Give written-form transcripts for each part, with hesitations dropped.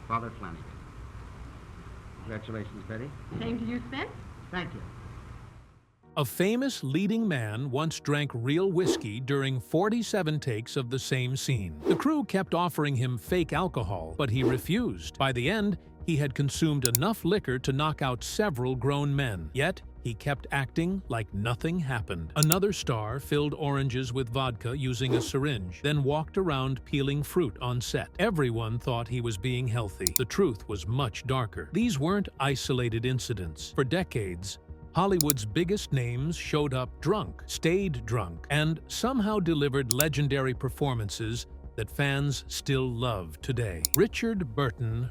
Father Flanagan. Congratulations, Betty. Same to you, Spence. Thank you. A famous leading man once drank real whiskey during 47 takes of the same scene. The crew kept offering him fake alcohol, but he refused. By the end, he had consumed enough liquor to knock out several grown men. Yet, he kept acting like nothing happened. Another star filled oranges with vodka using a syringe, then walked around peeling fruit on set. Everyone thought he was being healthy. The truth was much darker. These weren't isolated incidents. For decades, Hollywood's biggest names showed up drunk, stayed drunk, and somehow delivered legendary performances that fans still love today. Richard Burton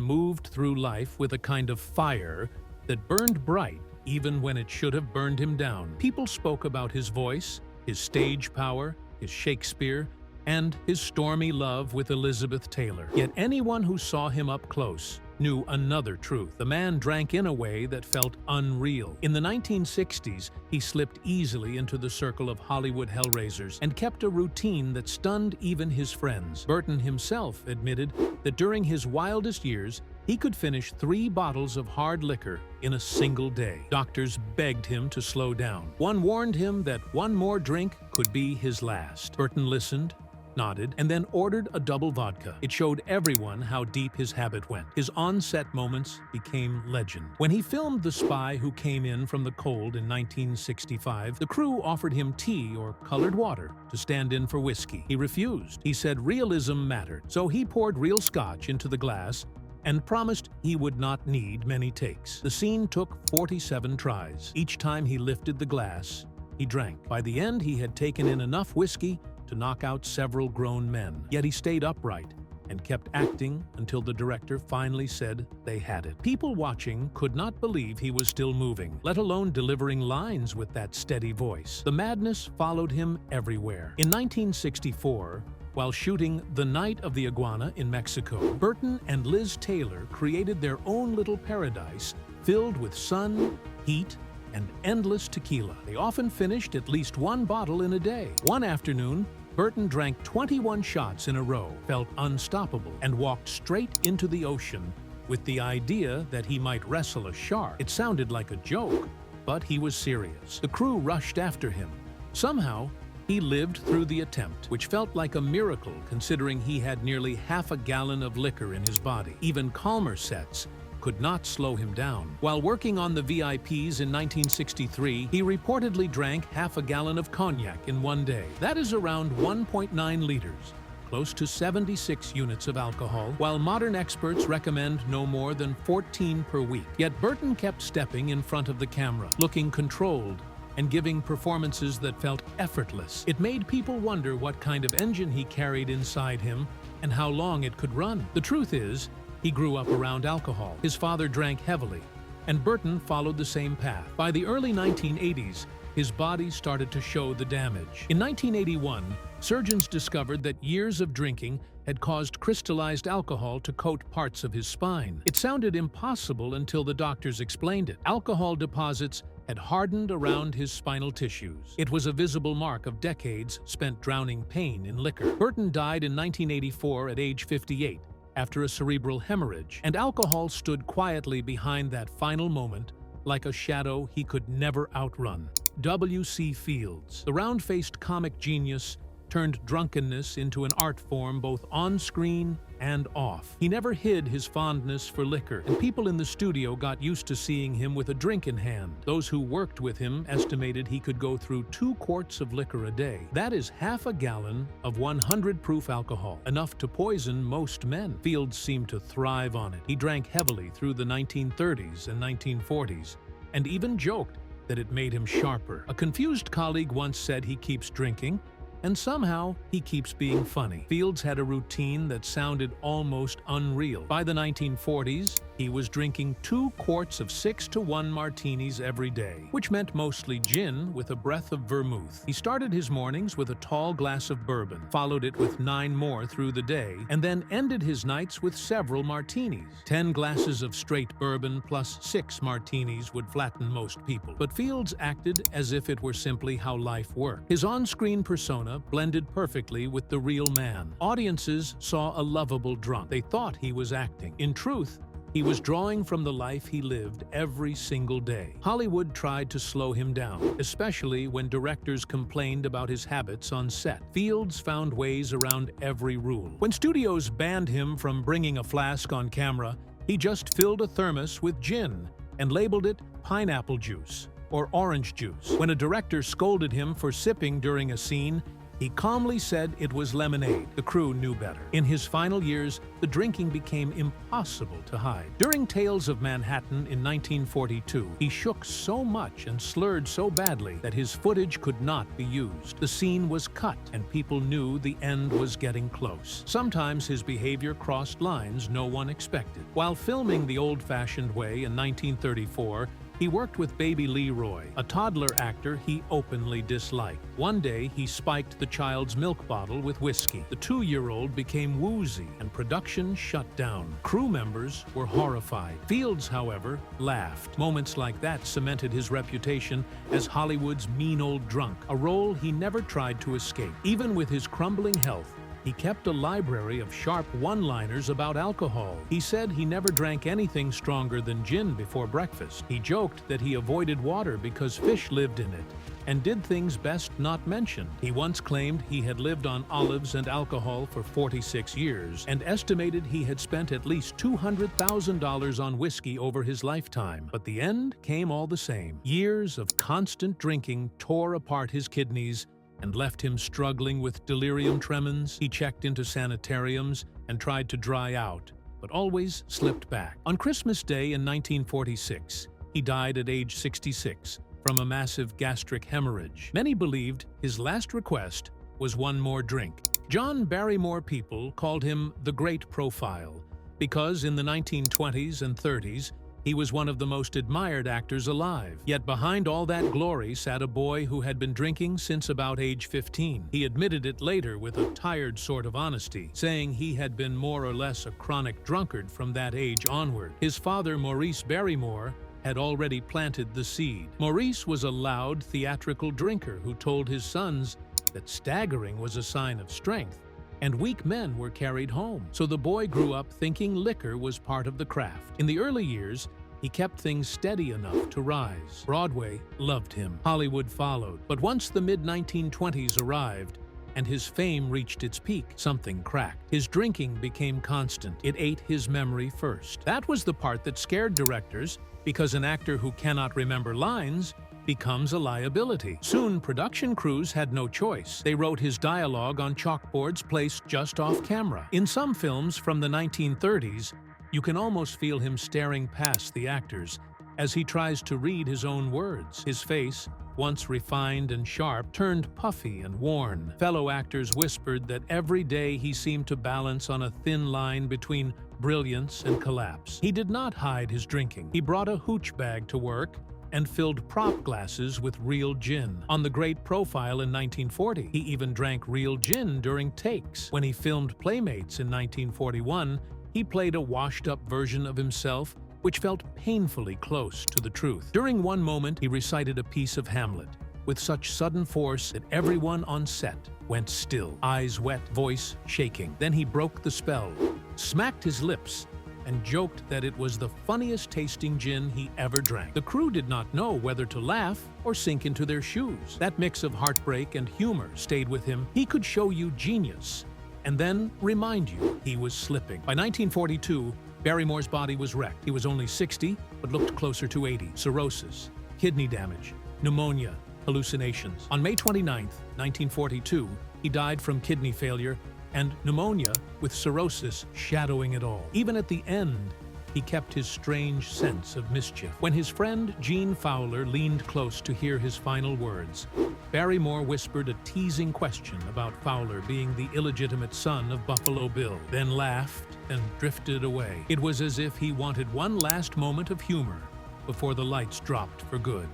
moved through life with a kind of fire that burned bright even when it should have burned him down. People spoke about his voice, his stage power, his Shakespeare, and his stormy love with Elizabeth Taylor. Yet anyone who saw him up close knew another truth. The man drank in a way that felt unreal. In the 1960s, he slipped easily into the circle of Hollywood hellraisers and kept a routine that stunned even his friends. Burton himself admitted that during his wildest years, he could finish 3 bottles of hard liquor in a single day. Doctors begged him to slow down. One warned him that one more drink could be his last. Burton listened, nodded, and then ordered a double vodka. It showed everyone how deep his habit went. His on-set moments became legend. When he filmed The Spy Who Came In from the Cold in 1965, the crew offered him tea or colored water to stand in for whiskey. He refused. He said realism mattered, so he poured real scotch into the glass and promised he would not need many takes. The scene took 47 tries. Each time he lifted the glass, he drank. By the end, he had taken in enough whiskey to knock out several grown men. Yet he stayed upright and kept acting until the director finally said they had it. People watching could not believe he was still moving, let alone delivering lines with that steady voice. The madness followed him everywhere. In 1964, while shooting The Night of the Iguana in Mexico, Burton and Liz Taylor created their own little paradise filled with sun, heat, and endless tequila. They often finished at least 1 bottle in a day. One afternoon, Burton drank 21 shots in a row, felt unstoppable, and walked straight into the ocean with the idea that he might wrestle a shark. It sounded like a joke, but he was serious. The crew rushed after him. Somehow, he lived through the attempt, which felt like a miracle considering he had nearly half a gallon of liquor in his body. Even calmer sets could not slow him down. While working on the VIPs in 1963, he reportedly drank half a gallon of cognac in one day. That is around 1.9 liters, close to 76 units of alcohol, while modern experts recommend no more than 14 per week. Yet Burton kept stepping in front of the camera, looking controlled and giving performances that felt effortless. It made people wonder what kind of engine he carried inside him and how long it could run. The truth is, he grew up around alcohol. His father drank heavily, and Burton followed the same path. By the early 1980s, his body started to show the damage. In 1981, surgeons discovered that years of drinking had caused crystallized alcohol to coat parts of his spine. It sounded impossible until the doctors explained it. Alcohol deposits had hardened around his spinal tissues. It was a visible mark of decades spent drowning pain in liquor. Burton died in 1984 at age 58. After a cerebral hemorrhage, and alcohol stood quietly behind that final moment like a shadow he could never outrun. W.C. Fields, the round-faced comic genius, turned drunkenness into an art form both on-screen and off. He never hid his fondness for liquor, and people in the studio got used to seeing him with a drink in hand. Those who worked with him estimated he could go through 2 quarts of liquor a day. That is half a gallon of 100 proof alcohol, enough to poison most men. Fields seemed to thrive on it. He drank heavily through the 1930s and 1940s, and even joked that it made him sharper. A confused colleague once said he keeps drinking, and somehow he keeps being funny. Fields had a routine that sounded almost unreal. By the 1940s, he he was drinking 2 quarts of 6-to-1 martinis every day, which meant mostly gin with a breath of vermouth. He started his mornings with a tall glass of bourbon, followed it with 9 more through the day, and then ended his nights with several martinis. 10 glasses of straight bourbon plus 6 martinis would flatten most people, but Fields acted as if it were simply how life worked. His on-screen persona blended perfectly with the real man. Audiences saw a lovable drunk. They thought he was acting. In truth, he was drawing from the life he lived every single day. Hollywood tried to slow him down, especially when directors complained about his habits on set. Fields found ways around every rule. When studios banned him from bringing a flask on camera, he just filled a thermos with gin and labeled it pineapple juice or orange juice. When a director scolded him for sipping during a scene, he calmly said it was lemonade. The crew knew better. In his final years, the drinking became impossible to hide. During Tales of Manhattan in 1942, he shook so much and slurred so badly that his footage could not be used. The scene was cut, and people knew the end was getting close. Sometimes his behavior crossed lines no one expected. While filming The Old-Fashioned Way in 1934, he worked with baby Leroy, a toddler actor he openly disliked. One day, he spiked the child's milk bottle with whiskey. The 2-year-old became woozy, and production shut down. Crew members were horrified. Fields, however, laughed. Moments like that cemented his reputation as Hollywood's mean old drunk, a role he never tried to escape. Even with his crumbling health, he kept a library of sharp one-liners about alcohol. He said he never drank anything stronger than gin before breakfast. He joked that he avoided water because fish lived in it and did things best not mentioned. He once claimed he had lived on olives and alcohol for 46 years and estimated he had spent at least $200,000 on whiskey over his lifetime. But the end came all the same. Years of constant drinking tore apart his kidneys and left him struggling with delirium tremens. He checked into sanitariums and tried to dry out, but always slipped back. On Christmas Day in 1946, he died at age 66 from a massive gastric hemorrhage. Many believed his last request was one more drink. John Barrymore people called him the Great Profile because in the 1920s and 30s, he was one of the most admired actors alive. Yet behind all that glory sat a boy who had been drinking since about age 15. He admitted it later with a tired sort of honesty, saying he had been more or less a chronic drunkard from that age onward. His father, Maurice Barrymore, had already planted the seed. Maurice was a loud, theatrical drinker who told his sons that staggering was a sign of strength, and weak men were carried home. So the boy grew up thinking liquor was part of the craft. In the early years, he kept things steady enough to rise. Broadway loved him. Hollywood followed. But once the mid-1920s arrived and his fame reached its peak, something cracked. His drinking became constant. It ate his memory first. That was the part that scared directors, because an actor who cannot remember lines becomes a liability. Soon, production crews had no choice. They wrote his dialogue on chalkboards placed just off camera. In some films from the 1930s, you can almost feel him staring past the actors as he tries to read his own words. His face, once refined and sharp, turned puffy and worn. Fellow actors whispered that every day he seemed to balance on a thin line between brilliance and collapse. He did not hide his drinking. He brought a hooch bag to work and filled prop glasses with real gin. On The Great Profile in 1940, he even drank real gin during takes. When he filmed Playmates in 1941, he played a washed-up version of himself which felt painfully close to the truth. During one moment, he recited a piece of Hamlet with such sudden force that everyone on set went still, eyes wet, voice shaking. Then he broke the spell, smacked his lips, and joked that it was the funniest tasting gin he ever drank. The crew did not know whether to laugh or sink into their shoes. That mix of heartbreak and humor stayed with him. He could show you genius and then remind you he was slipping. By 1942, Barrymore's body was wrecked. He was only 60, but looked closer to 80. Cirrhosis, kidney damage, pneumonia, hallucinations. On May 29, 1942, he died from kidney failure and pneumonia, with cirrhosis shadowing it all. Even at the end, he kept his strange sense of mischief. When his friend Gene Fowler leaned close to hear his final words, Barrymore whispered a teasing question about Fowler being the illegitimate son of Buffalo Bill, then laughed then drifted away. It was as if he wanted one last moment of humor before the lights dropped for good.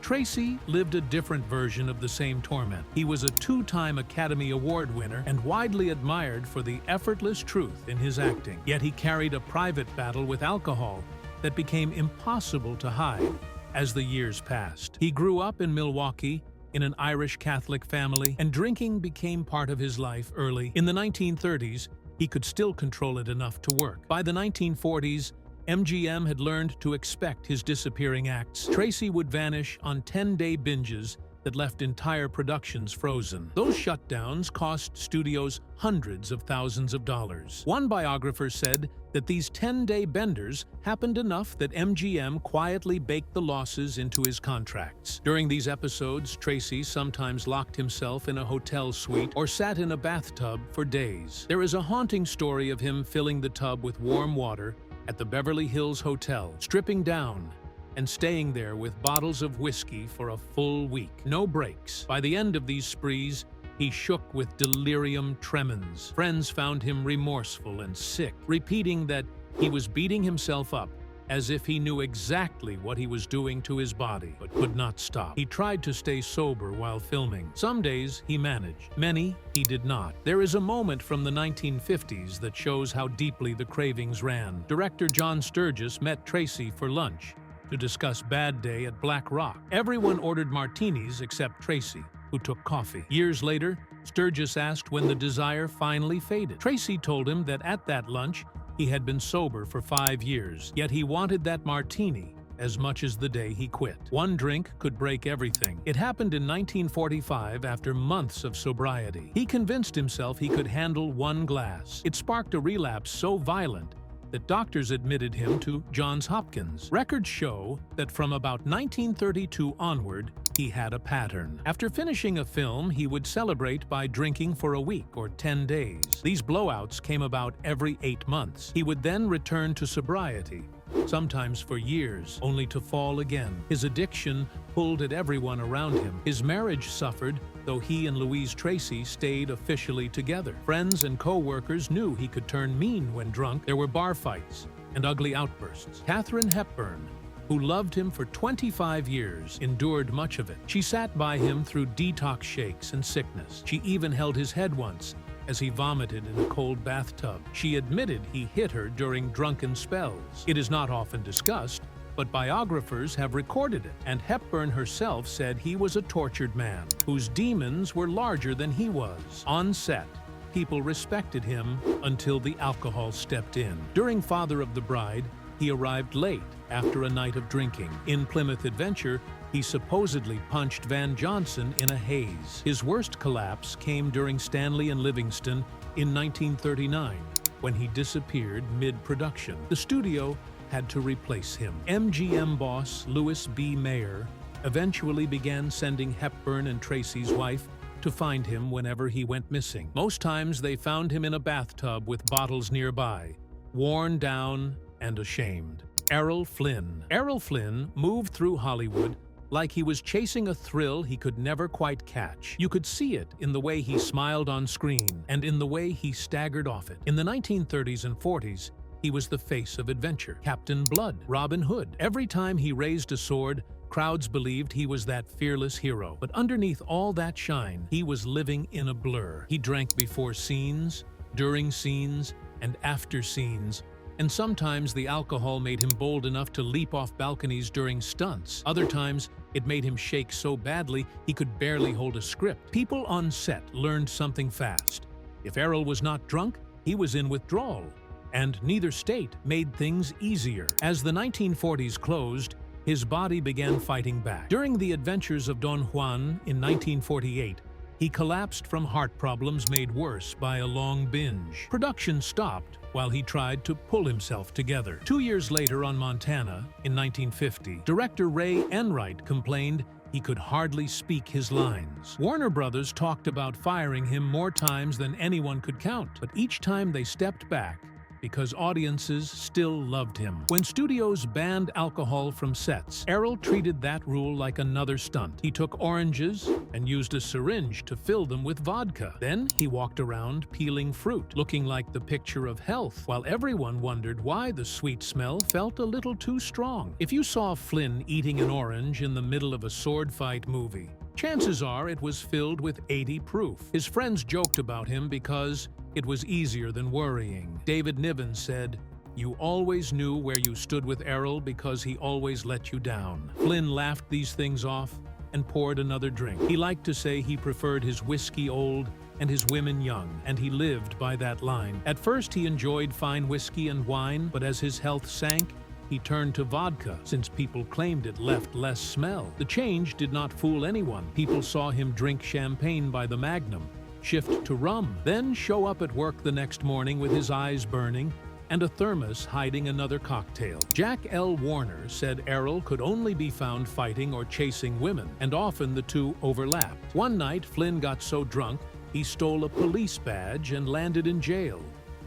Tracy lived a different version of the same torment. He was a two-time Academy Award winner and widely admired for the effortless truth in his acting. Yet he carried a private battle with alcohol that became impossible to hide as the years passed. He grew up in Milwaukee in an Irish Catholic family, and drinking became part of his life early. In the 1930s, he could still control it enough to work. By the 1940s, MGM had learned to expect his disappearing acts. Tracy would vanish on 10-day binges that left entire productions frozen. Those shutdowns cost studios hundreds of thousands of dollars. One biographer said that these 10-day benders happened enough that MGM quietly baked the losses into his contracts. During these episodes, Tracy sometimes locked himself in a hotel suite or sat in a bathtub for days. There is a haunting story of him filling the tub with warm water at the Beverly Hills Hotel, stripping down and staying there with bottles of whiskey for a full week. No breaks. By the end of these sprees, he shook with delirium tremens. Friends found him remorseful and sick, repeating that he was beating himself up as if he knew exactly what he was doing to his body, but could not stop. He tried to stay sober while filming. Some days he managed. Many he did not. There is a moment from the 1950s that shows how deeply the cravings ran. Director John Sturges met Tracy for lunch to discuss Bad Day at Black Rock. Everyone ordered martinis except Tracy, who took coffee. Years later, Sturges asked when the desire finally faded. Tracy told him that at that lunch, he had been sober for 5 years, yet he wanted that martini as much as the day he quit. One drink could break everything. It happened in 1945 after months of sobriety. He convinced himself he could handle one glass. It sparked a relapse so violent that doctors admitted him to Johns Hopkins. Records show that from about 1932 onward, he had a pattern. After finishing a film, he would celebrate by drinking for a week or 10 days. These blowouts came about every 8 months. He would then return to sobriety, sometimes for years, only to fall again. His addiction pulled at everyone around him. His marriage suffered, though he and Louise Tracy stayed officially together. Friends and co-workers knew he could turn mean when drunk. There were bar fights and ugly outbursts. Katharine Hepburn, who loved him for 25 years, endured much of it. She sat by him through detox shakes and sickness. She even held his head once as he vomited in a cold bathtub. She admitted he hit her during drunken spells. It is not often discussed, but biographers have recorded it, and Hepburn herself said he was a tortured man whose demons were larger than he was. On set, people respected him until the alcohol stepped in. During Father of the Bride, he arrived late after a night of drinking. In Plymouth Adventure, he supposedly punched Van Johnson in a haze. His worst collapse came during Stanley and Livingston in 1939, when he disappeared mid-production. The studio had to replace him. MGM boss Louis B. Mayer eventually began sending Hepburn and Tracy's wife to find him whenever he went missing. Most times they found him in a bathtub with bottles nearby, worn down and ashamed. Errol Flynn. Errol Flynn moved through Hollywood like he was chasing a thrill he could never quite catch. You could see it in the way he smiled on screen and in the way he staggered off it. In the 1930s and 40s, he was the face of adventure. Captain Blood, Robin Hood. Every time he raised a sword, crowds believed he was that fearless hero. But underneath all that shine, he was living in a blur. He drank before scenes, during scenes, and after scenes, and sometimes the alcohol made him bold enough to leap off balconies during stunts. Other times, it made him shake so badly he could barely hold a script. People on set learned something fast. If Errol was not drunk, he was in withdrawal, and neither state made things easier. As the 1940s closed, his body began fighting back. During the adventures of Don Juan in 1948, he collapsed from heart problems made worse by a long binge. Production stopped while he tried to pull himself together. 2 years later on Montana, in 1950, director Ray Enright complained he could hardly speak his lines. Warner Brothers talked about firing him more times than anyone could count, but each time they stepped back, because audiences still loved him. When studios banned alcohol from sets, Errol treated that rule like another stunt. He took oranges and used a syringe to fill them with vodka. Then he walked around peeling fruit, looking like the picture of health, while everyone wondered why the sweet smell felt a little too strong. If you saw Flynn eating an orange in the middle of a sword fight movie, chances are it was filled with 80 proof. His friends joked about him because it was easier than worrying. David Niven said, "You always knew where you stood with Errol because he always let you down." Flynn laughed these things off and poured another drink. He liked to say he preferred his whiskey old and his women young, and he lived by that line. At first he enjoyed fine whiskey and wine, but as his health sank, he turned to vodka, since people claimed it left less smell. The change did not fool anyone. People saw him drink champagne by the magnum, shift to rum, then show up at work the next morning with his eyes burning and a thermos hiding another cocktail. Jack L. Warner said Errol could only be found fighting or chasing women, and often the two overlapped. One night, Flynn got so drunk, he stole a police badge and landed in jail.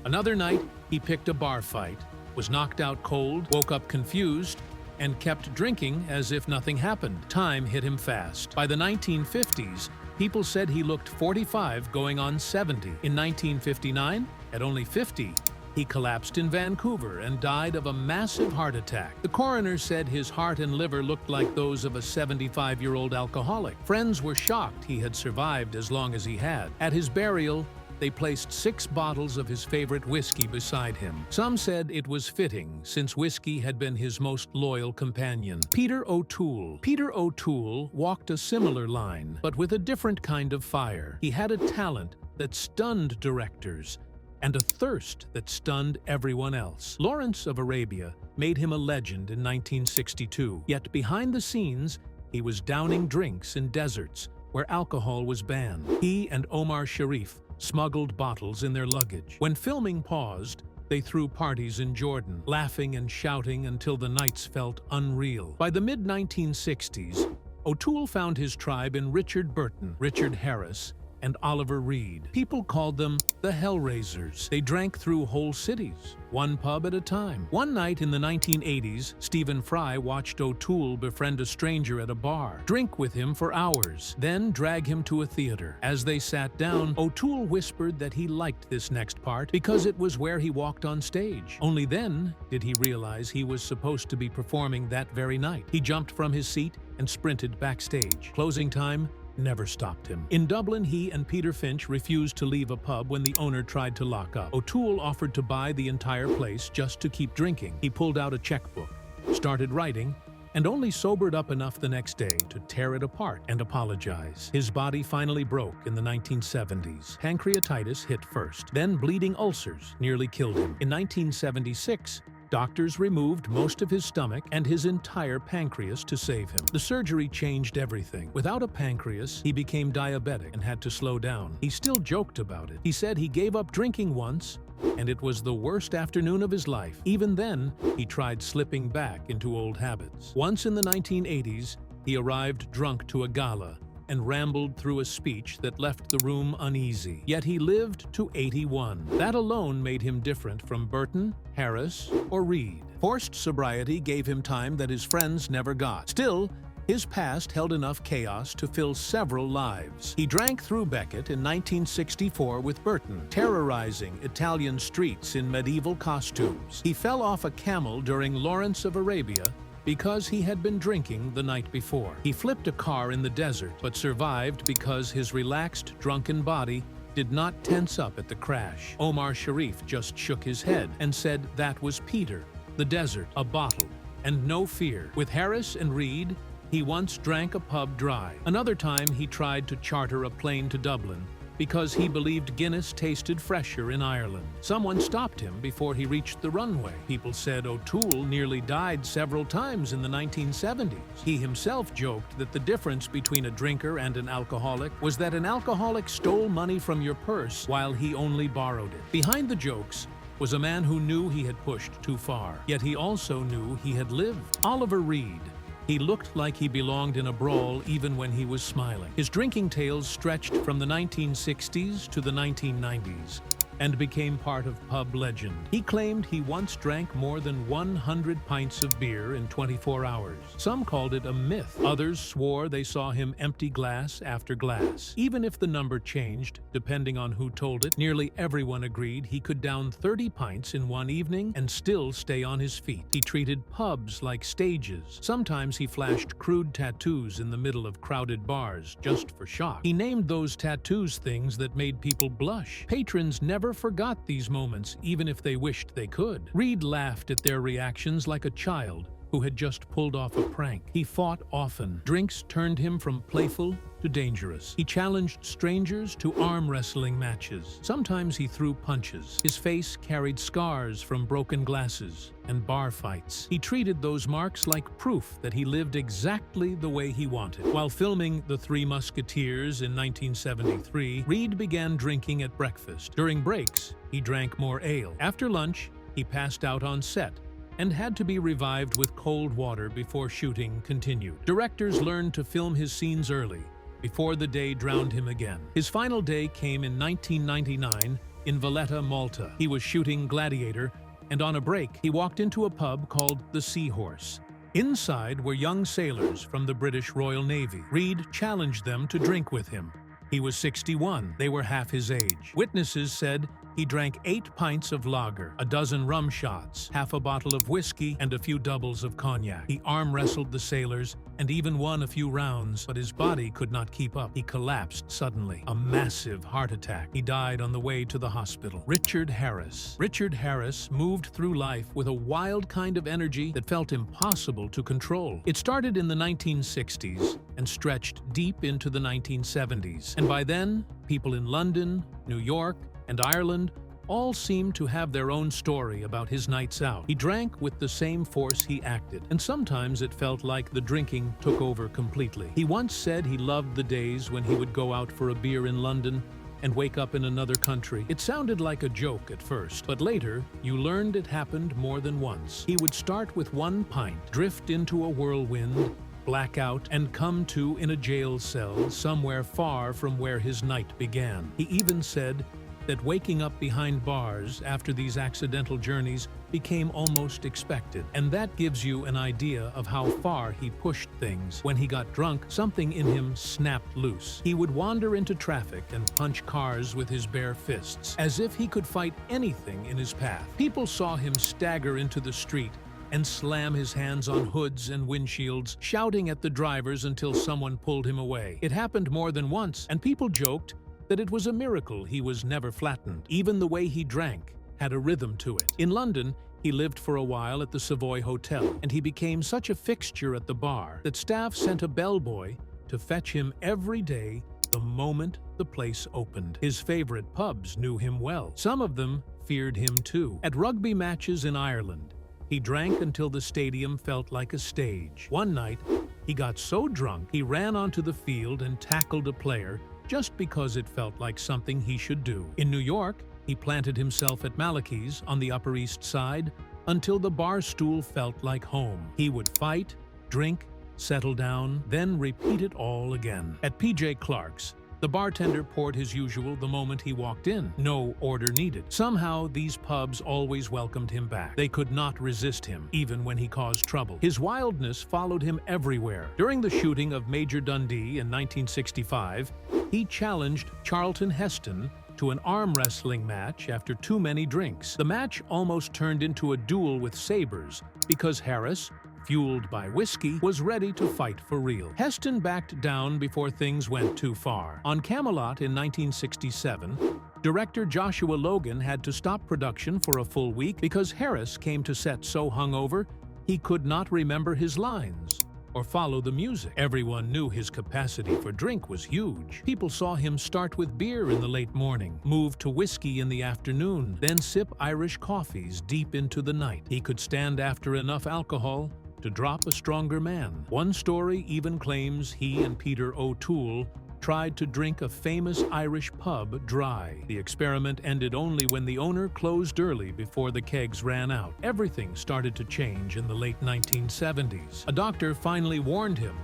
Another night, he picked a bar fight, was knocked out cold, woke up confused, and kept drinking as if nothing happened. Time hit him fast. By the 1950s, people said he looked 45 going on 70. In 1959, at only 50, he collapsed in Vancouver and died of a massive heart attack. The coroner said his heart and liver looked like those of a 75-year-old alcoholic. Friends were shocked he had survived as long as he had. At his burial, they placed 6 bottles of his favorite whiskey beside him. Some said it was fitting, since whiskey had been his most loyal companion. Peter O'Toole. Peter O'Toole walked a similar line, but with a different kind of fire. He had a talent that stunned directors, and a thirst that stunned everyone else. Lawrence of Arabia made him a legend in 1962, yet behind the scenes, he was downing drinks in deserts where alcohol was banned. He and Omar Sharif smuggled bottles in their luggage. When filming paused, they threw parties in Jordan, laughing and shouting until the nights felt unreal. By the mid-1960s, O'Toole found his tribe in Richard Burton, Richard Harris, and Oliver Reed. People called them the Hellraisers. They drank through whole cities, one pub at a time. One night in the 1980s, Stephen Fry watched O'Toole befriend a stranger at a bar, drink with him for hours, then drag him to a theater. As they sat down, O'Toole whispered that he liked this next part because it was where he walked on stage. Only then did he realize he was supposed to be performing that very night. He jumped from his seat and sprinted backstage. Closing time never stopped him. In Dublin, he and Peter Finch refused to leave a pub when the owner tried to lock up. O'Toole offered to buy the entire place just to keep drinking. He pulled out a checkbook, started writing, and only sobered up enough the next day to tear it apart and apologize. His body finally broke in the 1970s. Pancreatitis hit first, then bleeding ulcers nearly killed him. In 1976, doctors removed most of his stomach and his entire pancreas to save him. The surgery changed everything. Without a pancreas, he became diabetic and had to slow down. He still joked about it. He said he gave up drinking once, and it was the worst afternoon of his life. Even then, he tried slipping back into old habits. Once in the 1980s, he arrived drunk to a gala and rambled through a speech that left the room uneasy. Yet he lived to 81. That alone made him different from Burton, Harris, or Reed. Forced sobriety gave him time that his friends never got. Still, his past held enough chaos to fill several lives. He drank through Beckett in 1964 with Burton, terrorizing Italian streets in medieval costumes. He fell off a camel during Lawrence of Arabia because he had been drinking the night before. He flipped a car in the desert, but survived because his relaxed, drunken body did not tense up at the crash. Omar Sharif just shook his head and said that was Peter, the desert, a bottle, and no fear. With Harris and Reed, he once drank a pub dry. Another time, he tried to charter a plane to Dublin because he believed Guinness tasted fresher in Ireland. Someone stopped him before he reached the runway. People said O'Toole nearly died several times in the 1970s. He himself joked that the difference between a drinker and an alcoholic was that an alcoholic stole money from your purse while he only borrowed it. Behind the jokes was a man who knew he had pushed too far, yet he also knew he had lived. Oliver Reed. He looked like he belonged in a brawl even when he was smiling. His drinking tales stretched from the 1960s to the 1990s. and became part of pub legend. He claimed he once drank more than 100 pints of beer in 24 hours. Some called it a myth. Others swore they saw him empty glass after glass. Even if the number changed, depending on who told it, nearly everyone agreed he could down 30 pints in one evening and still stay on his feet. He treated pubs like stages. Sometimes he flashed crude tattoos in the middle of crowded bars just for shock. He named those tattoos things that made people blush. Patrons never forgot these moments, even if they wished they could. Reed laughed at their reactions like a child who had just pulled off a prank. He fought often. Drinks turned him from playful to dangerous. He challenged strangers to arm wrestling matches. Sometimes he threw punches. His face carried scars from broken glasses and bar fights. He treated those marks like proof that he lived exactly the way he wanted. While filming The Three Musketeers in 1973, Reed began drinking at breakfast. During breaks, he drank more ale. After lunch, he passed out on set and had to be revived with cold water before shooting continued. Directors learned to film his scenes early, before the day drowned him again. His final day came in 1999 in Valletta, Malta. He was shooting Gladiator, and on a break, he walked into a pub called the Seahorse. Inside were young sailors from the British Royal Navy. Reed challenged them to drink with him. He was 61. They were half his age. Witnesses said he drank 8 pints of lager, a dozen rum shots, half a bottle of whiskey, and a few doubles of cognac. He arm-wrestled the sailors and even won a few rounds, but his body could not keep up. He collapsed suddenly. A massive heart attack. He died on the way to the hospital. Richard Harris. Richard Harris moved through life with a wild kind of energy that felt impossible to control. It started in the 1960s and stretched deep into the 1970s. And by then, people in London, New York, and Ireland all seemed to have their own story about his nights out. He drank with the same force he acted, and sometimes it felt like the drinking took over completely. He once said he loved the days when he would go out for a beer in London and wake up in another country. It sounded like a joke at first, but later you learned it happened more than once. He would start with 1 pint, drift into a whirlwind, black out, and come to in a jail cell somewhere far from where his night began. He even said that waking up behind bars after these accidental journeys became almost expected. And that gives you an idea of how far he pushed things. When he got drunk, something in him snapped loose. He would wander into traffic and punch cars with his bare fists, as if he could fight anything in his path. People saw him stagger into the street and slam his hands on hoods and windshields, shouting at the drivers until someone pulled him away. It happened more than once, and people joked that it was a miracle he was never flattened. Even the way he drank had a rhythm to it. In London, he lived for a while at the Savoy Hotel, and he became such a fixture at the bar that staff sent a bellboy to fetch him every day the moment the place opened. His favorite pubs knew him well. Some of them feared him too. At rugby matches in Ireland, he drank until the stadium felt like a stage. One night, he got so drunk he ran onto the field and tackled a player just because it felt like something he should do. In New York, he planted himself at Malachi's on the Upper East Side until the bar stool felt like home. He would fight, drink, settle down, then repeat it all again. At PJ Clark's, the bartender poured his usual the moment he walked in. No order needed. Somehow, these pubs always welcomed him back. They could not resist him, even when he caused trouble. His wildness followed him everywhere. During the shooting of Major Dundee in 1965, he challenged Charlton Heston to an arm wrestling match after too many drinks. The match almost turned into a duel with sabers because Harris, fueled by whiskey, was ready to fight for real. Heston backed down before things went too far. On Camelot in 1967, director Joshua Logan had to stop production for a full week because Harris came to set so hungover he could not remember his lines or follow the music. Everyone knew his capacity for drink was huge. People saw him start with beer in the late morning, move to whiskey in the afternoon, then sip Irish coffees deep into the night. He could stand after enough alcohol to drop a stronger man. One story even claims he and Peter O'Toole tried to drink a famous Irish pub dry. The experiment ended only when the owner closed early before the kegs ran out. Everything started to change in the late 1970s. A doctor finally warned him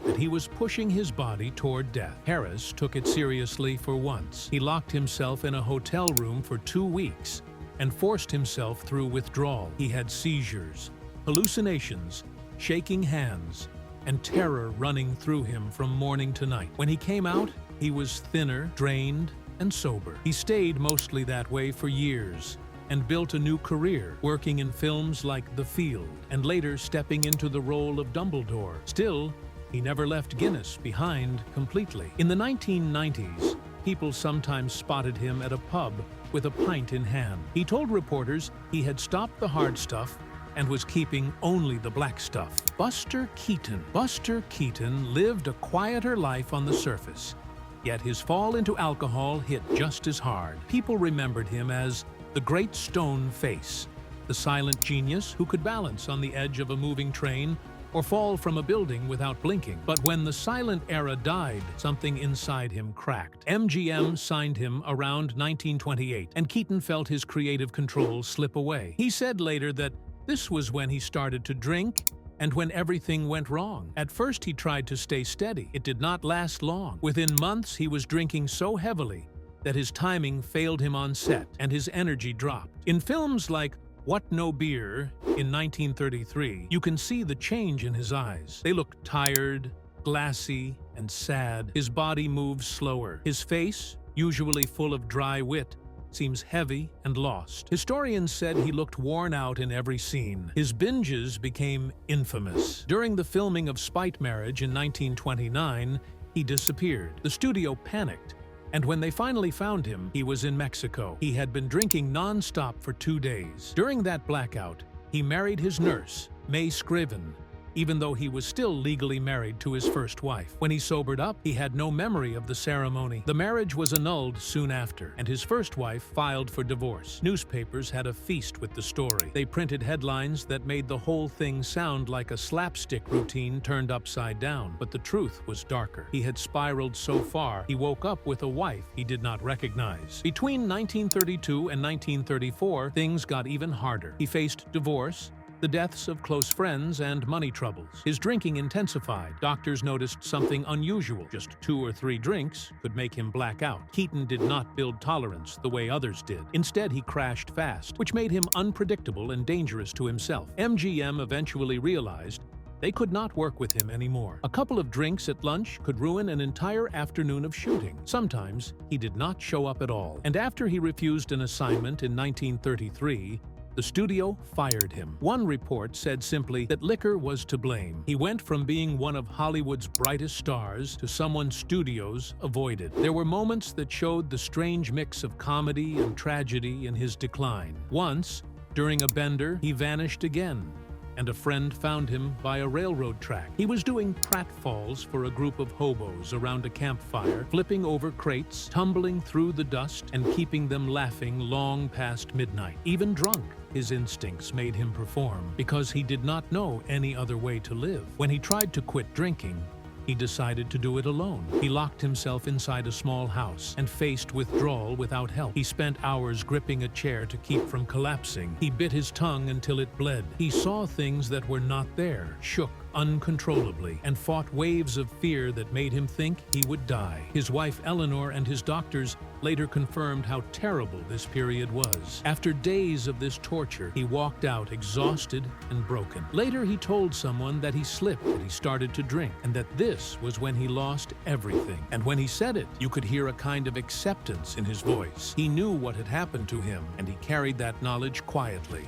that he was pushing his body toward death. Harris took it seriously for once. He locked himself in a hotel room for 2 weeks and forced himself through withdrawal. He had seizures, hallucinations, shaking hands, and terror running through him from morning to night. When he came out, he was thinner, drained, and sober. He stayed mostly that way for years and built a new career, working in films like The Field, and later stepping into the role of Dumbledore. Still, he never left Guinness behind completely. In the 1990s, people sometimes spotted him at a pub with a pint in hand. He told reporters he had stopped the hard stuff and was keeping only the black stuff. Buster Keaton. Buster Keaton lived a quieter life on the surface, yet his fall into alcohol hit just as hard. People remembered him as the Great Stone Face, the silent genius who could balance on the edge of a moving train or fall from a building without blinking. But when the silent era died, something inside him cracked. MGM signed him around 1928, and Keaton felt his creative control slip away. He said later that this was when he started to drink and when everything went wrong. At first, he tried to stay steady. It did not last long. Within months, he was drinking so heavily that his timing failed him on set and his energy dropped. In films like What No Beer in 1933, you can see the change in his eyes. They look tired, glassy, and sad. His body moves slower. His face, usually full of dry wit, seems heavy and lost. Historians said he looked worn out in every scene. His binges became infamous. During the filming of Spite Marriage in 1929, he disappeared. The studio panicked, and when they finally found him, he was in Mexico. He had been drinking non-stop for 2 days. During that blackout, he married his nurse, May Scriven, even though he was still legally married to his first wife. When he sobered up, he had no memory of the ceremony. The marriage was annulled soon after, and his first wife filed for divorce. Newspapers had a feast with the story. They printed headlines that made the whole thing sound like a slapstick routine turned upside down. But the truth was darker. He had spiraled so far, he woke up with a wife he did not recognize. Between 1932 and 1934, things got even harder. He faced divorce, the deaths of close friends, and money troubles. His drinking intensified. Doctors noticed something unusual. Just 2 or 3 drinks could make him black out. Keaton did not build tolerance the way others did. Instead, he crashed fast, which made him unpredictable and dangerous to himself. MGM eventually realized they could not work with him anymore. A couple of drinks at lunch could ruin an entire afternoon of shooting. Sometimes, he did not show up at all. And after he refused an assignment in 1933, the studio fired him. One report said simply that liquor was to blame. He went from being one of Hollywood's brightest stars to someone studios avoided. There were moments that showed the strange mix of comedy and tragedy in his decline. Once, during a bender, he vanished again, and a friend found him by a railroad track. He was doing pratfalls for a group of hobos around a campfire, flipping over crates, tumbling through the dust, and keeping them laughing long past midnight. Even drunk, his instincts made him perform, because he did not know any other way to live. When he tried to quit drinking, he decided to do it alone. He locked himself inside a small house and faced withdrawal without help. He spent hours gripping a chair to keep from collapsing. He bit his tongue until it bled. He saw things that were not there, shook uncontrollably, and fought waves of fear that made him think he would die. His wife Eleanor and his doctors later confirmed how terrible this period was. After days of this torture, he walked out exhausted and broken. Later, he told someone that he slipped, that he started to drink, and that this was when he lost everything. And when he said it, you could hear a kind of acceptance in his voice. He knew what had happened to him, and he carried that knowledge quietly.